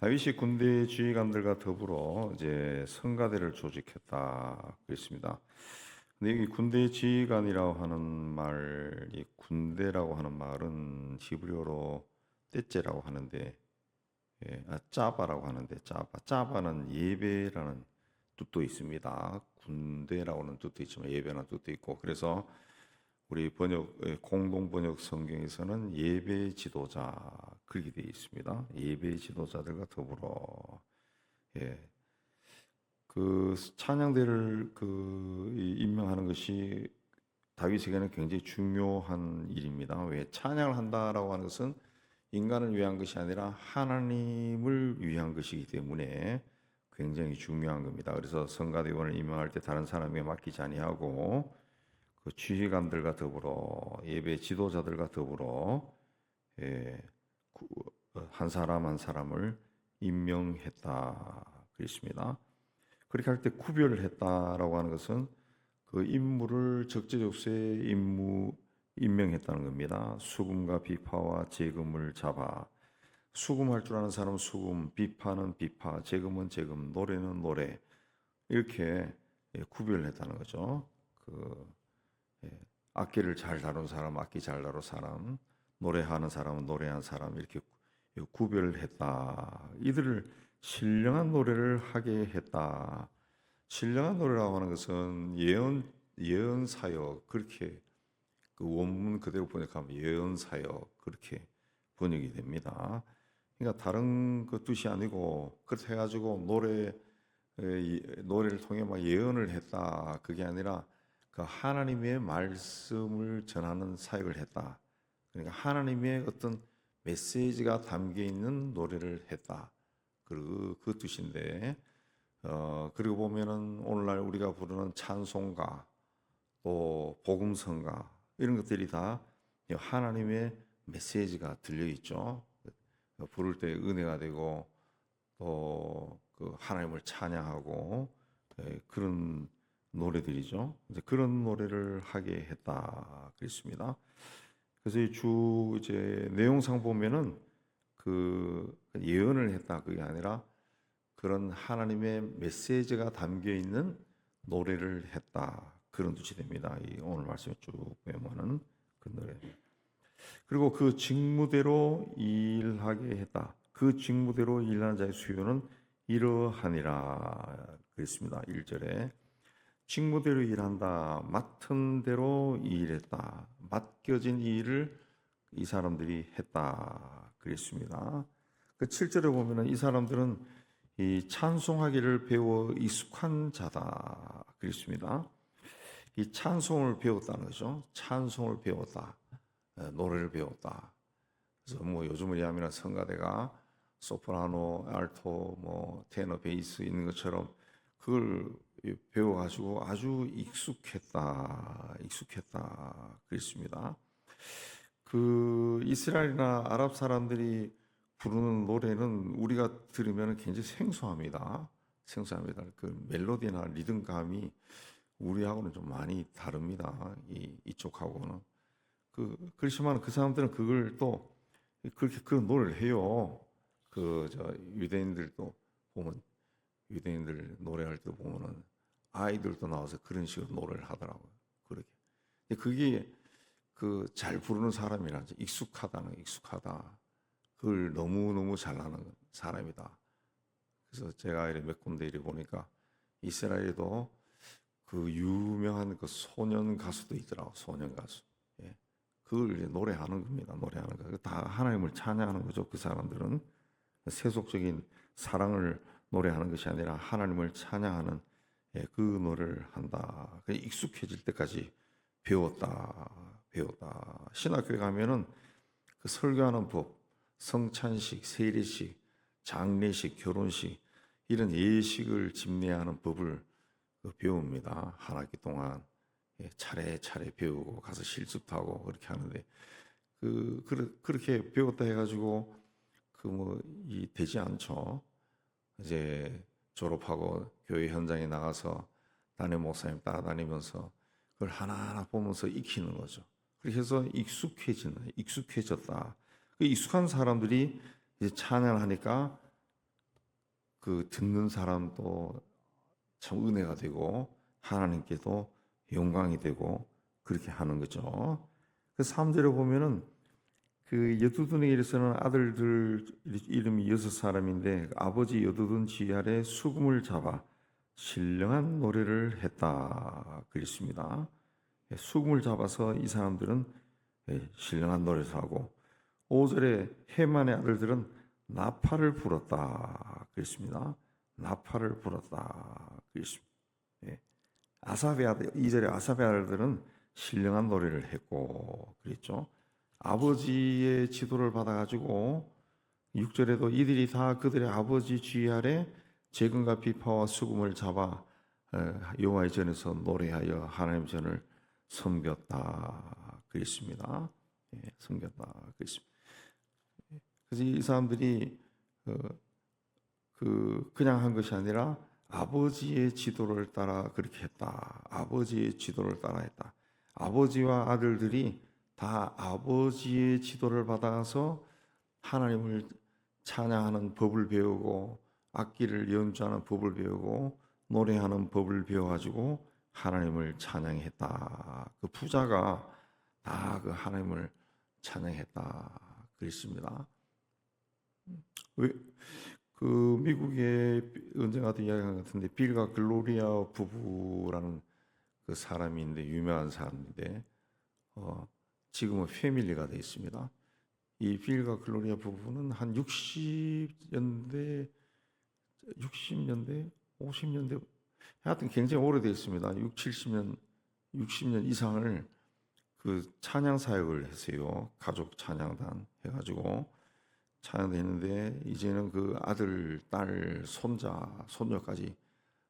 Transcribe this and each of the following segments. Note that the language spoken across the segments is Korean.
다윗이 군대 지휘관들과 더불어 이제 성가대를 조직했다 그랬습니다. 근데 이 군대 지휘관이라고 하는 말, 이 군대라고 하는 말은 히브리어로 떼째라고 하는데, 짜바라고 하는데 짜바는 예배라는 뜻도 있습니다. 군대라고는 뜻도 있지만 예배라는 뜻도 있고, 그래서 우리 공동 번역 성경에서는 예배 지도자 그렇게 되어 있습니다. 예배 지도자들과 더불어 예, 그 찬양대를 임명하는 것이 다윗에게는 굉장히 중요한 일입니다. 왜 찬양을 한다라고 하는 것은 인간을 위한 것이 아니라 하나님을 위한 것이기 때문에 굉장히 중요한 겁니다. 그래서 성가대원을 임명할 때 다른 사람에게 맡기지 아니하고 그 지휘관들과 더불어 예배 지도자들과 더불어 예, 한 사람 한 사람을 임명했다 그랬습니다. 그렇게 할 때 구별을 했다라고 하는 것은 그 인물을 적재적소에 임명했다는 겁니다. 수금과 비파와 재금을 잡아, 수금할 줄 아는 사람은 수금, 비파는 비파, 재금은 재금, 노래는 노래, 이렇게 구별을 했다는 거죠. 악기를 잘 다룬 사람, 악기 잘 다룬 사람, 노래하는 사람은 노래하는 사람, 이렇게 구별을 했다. 이들을 신령한 노래를 하게 했다. 신령한 노래라고 하는 것은 예언 사역, 그렇게 그 원문 그대로 번역하면 예언 사역 그렇게 번역이 됩니다. 그러니까 다른 그 뜻이 아니고 그렇게 해가지고 노래를 통해 막 예언을 했다. 그게 아니라 그 하나님의 말씀을 전하는 사역을 했다. 그러니까 하나님의 어떤 메시지가 담겨 있는 노래를 했다. 그 뜻인데, 그리고 보면은 오늘날 우리가 부르는 찬송가, 또 복음성가 이런 것들이 다 하나님의 메시지가 들려 있죠. 부를 때 은혜가 되고 또 그 하나님을 찬양하고 그런 노래들이죠. 이제 그런 노래를 하게 했다 그랬습니다. 그래서 이제 내용상 보면은 그 예언을 했다 그게 아니라 그런 하나님의 메시지가 담겨 있는 노래를 했다 그런 뜻이 됩니다. 이 오늘 말씀에 쭉 보면은 그 노래. 그리고 그 직무대로 일하게 했다. 그 직무대로 일하는 자의 수요는 이러하니라 그랬습니다. 1절에 직무대로 일한다. 맡은 대로 일했다. 맡겨진 일을 이 사람들이 했다 그랬습니다. 그 7절에 보면은 이 사람들은 이 찬송하기를 배워 익숙한 자다 그랬습니다. 이 찬송을 배웠다는 거죠. 찬송을 배웠다. 노래를 배웠다. 그래서 뭐 요즘을 얘기하면 성가대가 소프라노, 알토, 뭐 테너, 베이스 있는 것처럼 그걸 배워가지고 아주 익숙했다 그랬습니다. 그 이스라엘이나 아랍 사람들이 부르는 노래는 우리가 들으면 굉장히 생소합니다. 생소합니다. 그 멜로디나 리듬감이 우리하고는 좀 많이 다릅니다. 이쪽하고는. 그렇지만 그 사람들은 그걸 또 그렇게 그 노래를 해요. 유대인들도 보면 유대인들 노래할 때 보면은 아이들도 나와서 그런 식으로 노래를 하더라고요. 그렇게. 근데 그게 그 잘 부르는 사람이라 익숙하다. 그걸 너무너무 잘하는 사람이다. 그래서 제가 이렇게 몇 군데 이렇게 보니까 이스라엘에도 그 유명한 그 소년 가수도 있더라고. 소년 가수. 예. 그걸 이제 노래하는 겁니다. 노래하는 거. 다 하나님을 찬양하는 거죠. 그 사람들은 세속적인 사랑을 노래하는 것이 아니라 하나님을 찬양하는 그 노래를 한다. 익숙해질 때까지 배웠다. 신학교에 가면은 그 설교하는 법, 성찬식, 세례식, 장례식, 결혼식 이런 예식을 집례하는 법을 배웁니다. 한 학기 동안 차례차례 배우고 가서 실습도 하고 그렇게 하는데 그렇게 배웠다 해가지고 되지 않죠. 이제 졸업하고 교회 현장에 나가서 담임 목사님 따라다니면서 그걸 하나하나 보면서 익히는 거죠. 그렇게 해서 익숙해졌다. 그 익숙한 사람들이 이제 찬양을 하니까 그 듣는 사람도 참 은혜가 되고 하나님께도 영광이 되고 그렇게 하는 거죠. 그 3절에 보면은 그 여두둔에게 이르서는 아들들 이름이 6사람인데 아버지 여두둔 쥐 아래 수금을 잡아 신령한 노래를 했다 그랬습니다. 수금을 잡아서 이 사람들은 신령한 노래를 하고 5절에 헤만의 아들들은 나팔을 불었다 그랬습니다. 나팔을 불었다 그랬습니다. 아삽의 아들 2절에 아삽의 아들들은 신령한 노래를 했고 그랬죠. 아버지의 지도를 받아가지고 6절에도 이들이 다 그들의 아버지 쥐 아래 재금과 비파와 수금을 잡아 여호와의 전에서 노래하여 하나님 전을 섬겼다 그랬습니다. 섬겼다 그랬습니다. 그래서 이 사람들이 그냥 한 것이 아니라 아버지의 지도를 따라 그렇게 했다. 아버지의 지도를 따라 했다. 아버지와 아들들이 다 아버지의 지도를 받아서 하나님을 찬양하는 법을 배우고 악기를 연주하는 법을 배우고 노래하는 법을 배워가지고 하나님을 찬양했다. 그 부자가 다 그 하나님을 찬양했다. 그랬습니다. 왜? 그 미국의 언젠가도 이야기한 것 같은데 빌과 글로리아 부부라는 그 사람인데 유명한 사람인데 지금은 패밀리가 되어 있습니다. 이 빌과 글로리아 부부는 한 60년대, 50년대 하여튼 굉장히 오래되어 있습니다. 60년 이상을 그 찬양 사역을 했어요. 가족 찬양단 해가지고 찬양도 했는데 이제는 그 아들, 딸, 손자, 손녀까지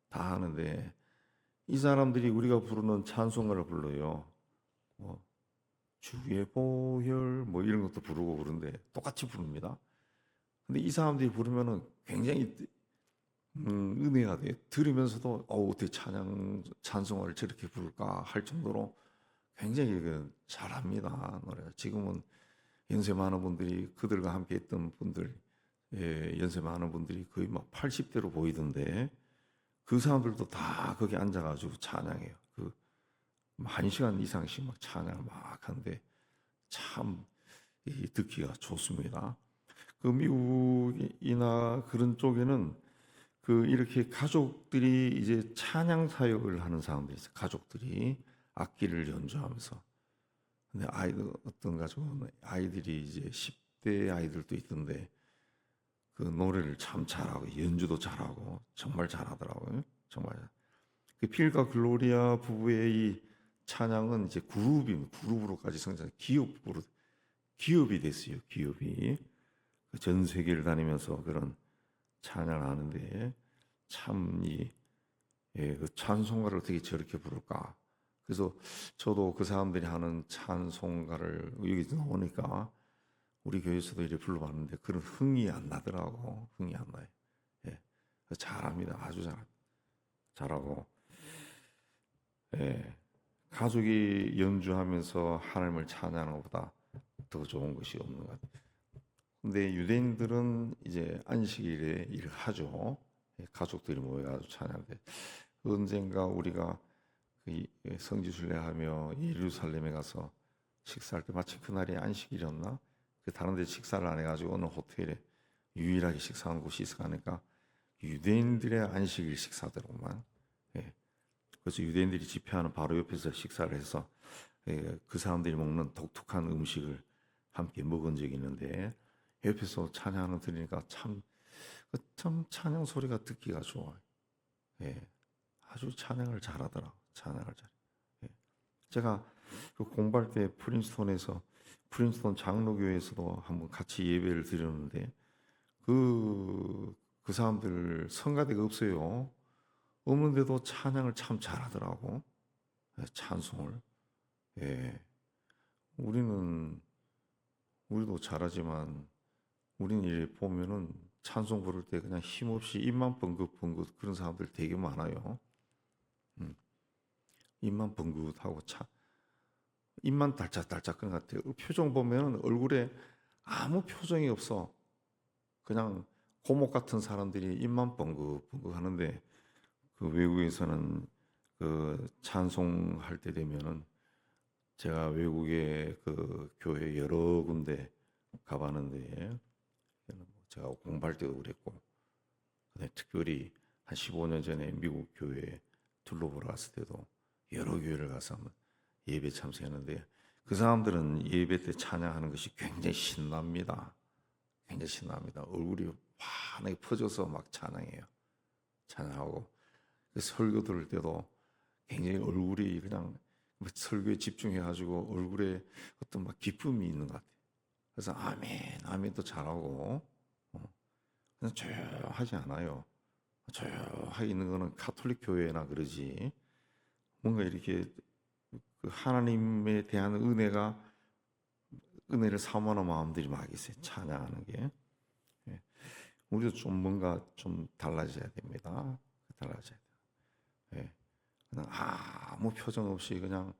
다 하는데 이 사람들이 우리가 부르는 찬송가를 불러요. 주의 보혈 뭐 이런 것도 부르고 그러는데 똑같이 부릅니다. 근데 이 사람들이 부르면은 굉장히 은혜가 돼. 들으면서도 어떻게 찬송가를 저렇게 부를까 할 정도로 굉장히 잘합니다. 노래. 지금은 연세 많은 분들이 그들과 함께 했던 분들 연세 많은 분들이 거의 막 80대로 보이던데 그 사람들도 다 거기 앉아가지고 찬양해요. 그 1시간 이상씩 막 찬양을 막 하는데 참 듣기가 좋습니다. 그 미국이나 그런 쪽에는 그 이렇게 가족들이 이제 찬양 사역을 하는 사람들이 있어요. 가족들이 악기를 연주하면서. 근데 어떤 가족은 아이들이 이제 10대 아이들도 있던데 그 노래를 참 잘하고 연주도 잘하고 정말 잘하더라고요. 정말. 그 필과 글로리아 부부의 이 찬양은 이제 그룹으로까지 성장, 기업이 됐어요. 기업이 전 세계를 다니면서 그런 찬양을 하는데 참 그 찬송가를 어떻게 저렇게 부를까? 그래서 저도 그 사람들이 하는 찬송가를 여기 나오니까 우리 교회에서도 이렇게 불러봤는데 그런 흥이 안 나더라고. 흥이 안 나요. 예, 잘합니다. 아주 잘하고. 예, 가족이 연주하면서 하나님을 찬양하는 것보다 더 좋은 것이 없는 것 같아요. 근데 유대인들은 이제 안식일에 일을 하죠. 가족들이 모여가지고 찬양하는데 언젠가 우리가 그 성지순례하며 예루살렘에 가서 식사할 때 마치 그날이 안식일이었나? 그 다른 데 식사를 안 해가지고 어느 호텔에 유일하게 식사하는 곳이 있어 가니까 유대인들의 안식일 식사더구만. 예. 그래서 유대인들이 집회하는 바로 옆에서 식사를 해서 그 사람들이 먹는 독특한 음식을 함께 먹은 적이 있는데 옆에서 찬양을 들으니까 참 찬양 소리가 듣기가 좋아요. 예. 아주 찬양을 잘하더라. 찬양을 잘해. 예. 제가 그 공부할 때 프린스톤 장로교회에서도 한번 같이 예배를 드렸는데 그 사람들 성가대가 없어요. 없는데도 찬양을 참 잘하더라고. 예, 찬송을. 예. 우리도 잘하지만 우리는 이렇게 보면은 찬송 부를 때 그냥 힘없이 입만 벙긋벙긋 그런 사람들 되게 많아요. 입만 벙긋하고 입만 달짝달짝 그런 것 같아요. 표정 보면 얼굴에 아무 표정이 없어. 그냥 고목 같은 사람들이 입만 뻥긋뻥긋 하는데 그 외국에서는 그 찬송할 때 되면은 제가 외국의 그 교회 여러 군데 가봤는데 제가 공부할 때도 그랬고 근데 특별히 한 15년 전에 미국 교회 둘러보러 갔을 때도 여러 교회를 가서 한번 예배 참석했는데 그 사람들은 예배 때 찬양하는 것이 굉장히 신납니다. 굉장히 신납니다. 얼굴이 환하게 퍼져서 막 찬양해요. 찬양하고 그 설교 들을 때도 굉장히 얼굴이 그냥 설교에 집중해가지고 얼굴에 어떤 막 기쁨이 있는 것 같아요. 그래서 아멘, 아멘도 잘하고 그냥 조용하지 않아요. 조용하게 있는 거는 가톨릭 교회나 그러지. 뭔가 이렇게 그 하나님에 대한 은혜를 사모하는 마음들이 막 있어요. 찬양하는 게. 예. 우리도 좀 뭔가 좀 달라져야 됩니다. 달라져야 돼요. 예. 그냥 아무 표정 없이 그냥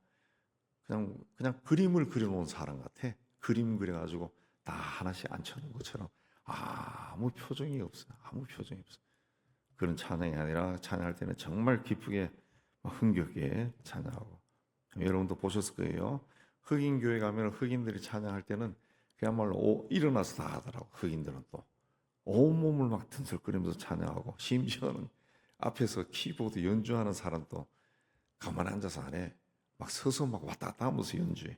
그림을 그려놓은 사람 같아. 그림 그려가지고 다 하나씩 앉혀놓은 것처럼 아무 표정이 없어요. 아무 표정이 없어요. 그런 찬양이 아니라 찬양할 때는 정말 기쁘게 흥겹게 찬양하고 여러분도 보셨을 거예요. 흑인 교회 가면 흑인들이 찬양할 때는 그야말로 일어나서 다 하더라고. 흑인들은 또 온몸을 막 튼슬거리면서 찬양하고 심지어는 앞에서 키보드 연주하는 사람도 가만히 앉아서 안 해. 막 서서 막 왔다 갔다 하면서 연주해.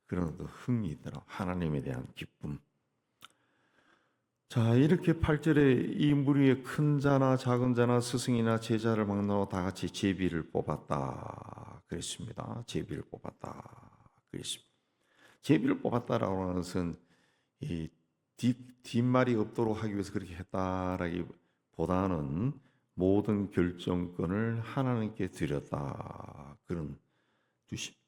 그런 흥이 있더라. 하나님에 대한 기쁨. 자, 이렇게 8절에 이 무리의 큰 자나 작은 자나 스승이나 제자를 막론하고 다 같이 제비를 뽑았다 그랬습니다. 제비를 뽑았다 그랬습니다. 제비를 뽑았다라고 하는 것은 이 뒷말이 없도록 하기 위해서 그렇게 했다라기보다는 모든 결정권을 하나님께 드렸다 그런 뜻입니다.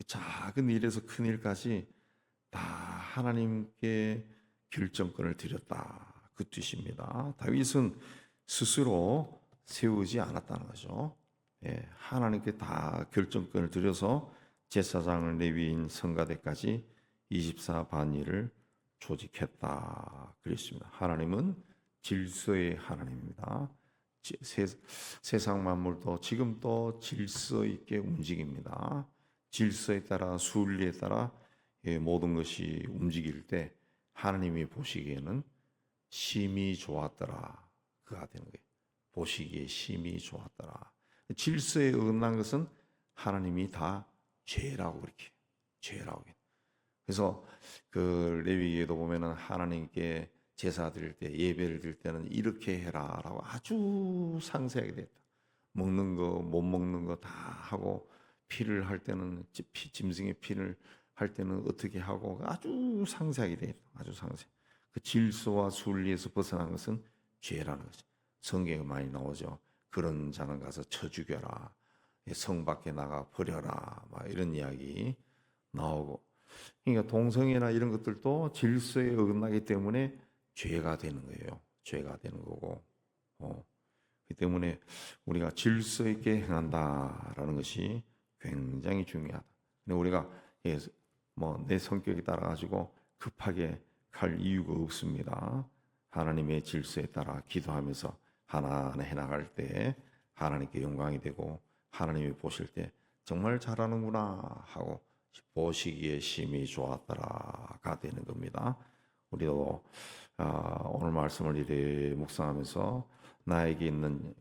작은 일에서 큰 일까지 다 하나님께 결정권을 드렸다 그 뜻입니다. 다윗은 스스로 세우지 않았다는 거죠. 예, 하나님께 다 결정권을 드려서 제사장을 레위인 성가대까지 24반일을 조직했다 그랬습니다. 하나님은 질서의 하나님입니다. 세상 만물도 지금 또 질서 있게 움직입니다. 질서에 따라 순리에 따라 모든 것이 움직일 때 하나님이 보시기에는 심히 좋았더라 그가 되는 거예요. 보시기에 심히 좋았더라. 질서에 어긋난 것은 하나님이 다 죄라고 그렇게 죄라고. 그래서 그 레위기에도 보면은 하나님께 제사 드릴 때 예배를 드릴 때는 이렇게 해라라고 아주 상세하게 됐다. 먹는 거 못 먹는 거 다 하고 피를 할 때는 짐승의 피를 할 때는 어떻게 하고 아주 상세하게 돼 있다. 아주 상세. 그 질서와 순리에서 벗어난 것은 죄라는 거죠. 성경에 많이 나오죠. 그런 자는 가서 쳐 죽여라. 성 밖에 나가 버려라. 막 이런 이야기 나오고. 그러니까 동성애나 이런 것들도 질서에 어긋나기 때문에 죄가 되는 거예요. 죄가 되는 거고. 그 때문에 우리가 질서 있게 행한다라는 것이 굉장히 중요하다. 근데 우리가 내 성격에 따라 가지고 급하게 갈 이유가 없습니다. 하나님의 질서에 따라 기도하면서 하나하나 해나갈 때 하나님께 영광이 되고 하나님이 보실 때 정말 잘하는구나 하고 보시기에 심히 좋았더라가 되는 겁니다. 우리도 오늘 말씀을 이래 묵상하면서 나에게 있는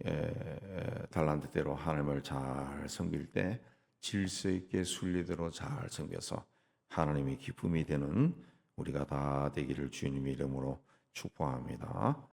달란트대로 하나님을 잘 섬길 때 질서 있게 순리대로 잘 섬겨서 하나님의 기쁨이 되는 우리가 다 되기를 주님의 이름으로 축복합니다.